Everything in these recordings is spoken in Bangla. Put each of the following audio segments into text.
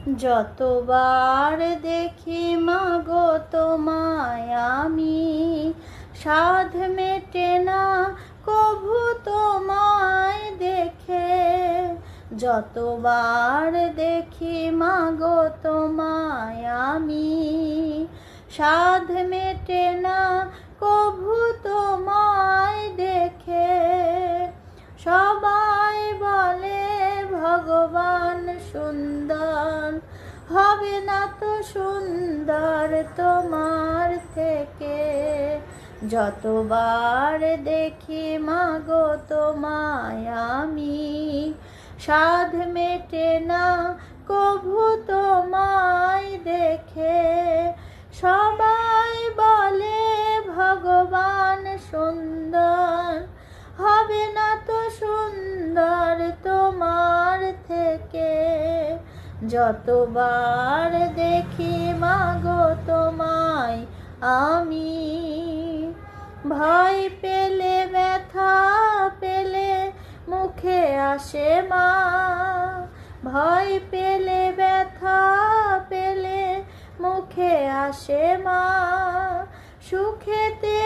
যতবার দেখি মাগো তোমায় আমি, সাধ মেটে না কভু তোমায় দেখে। যতবার দেখি মাগো তোমায় আমি, সাধ মেটে না কভু তোমায় দেখে। সবাই বলে ভগবান সুন্দর, হবে না তো সুন্দর তোমার থেকে। যতবার দেখি মাগো তোমায় আমি, সাধ মেটে না কভু তোমায় দেখে। সবাই বলে ভগবান সুন্দর, হবে না তো সুন্দর তোমার থেকে। যতবার দেখি মাগো তোমায় আমি, ভয় পেলে ব্যথা পেলে মুখে আসে মা। ভয় পেলে ব্যথা পেলে মুখে আসে মা। সুখেতে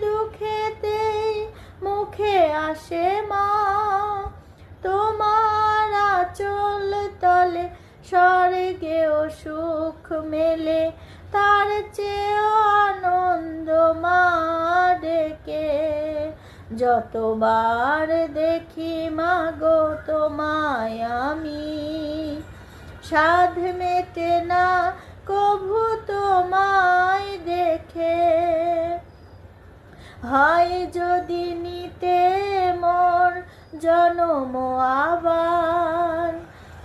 দুঃখেতে মুখে আসে মা। তোমার আঁচল তলে স্বর্গেও সুখ মেলে, তার চেয়েও আনন্দ মা ডেকে। যতবার দেখি মাগো তোমায় আমি, সাধ মেটে না কভু তোমায় দেখে। হয় যদি নিতে মোর জনম আবার,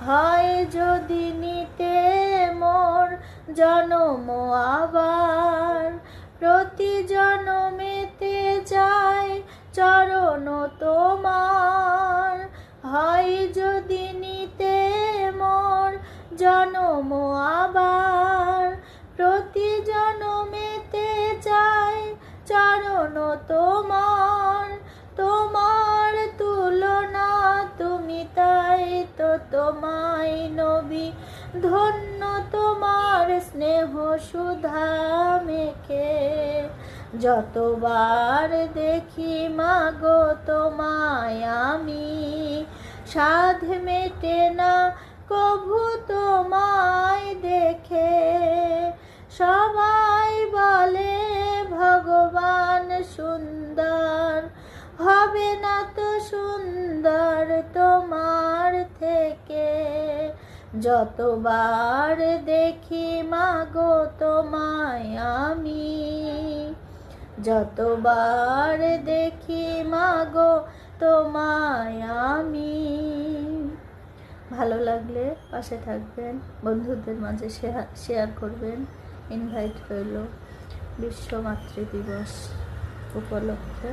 হয় যদি নিতে মোর জনম আবার। প্রতি জনমেতে যাই চরণ তোমার, হয় যদি নিতে মোর জনম আবার। প্রতি জনমেতে যাই চরণ তোমার। তোমার তুলনা তুমি তাই তো তোমায় নবী, ধন্য তোমার স্নেহ সুধা মেখে। যতবার দেখি মাগো তোমায় আমি, সাধ মেটে না কভু তোমায় দেখে। সবাই বলে ভগবান সুন্দর, হবে না তো সুন্দর তোমার থেকে। যতবার দেখি মাগো তোমায় আমি, যতবার দেখি মাগো তোমায় আমি। ভালো লাগলে পাশে থাকবেন, বন্ধুদের মাঝে শেয়ার করবেন। ইনভাইট রইল বিশ্ব মাতৃ দিবস উপলক্ষে।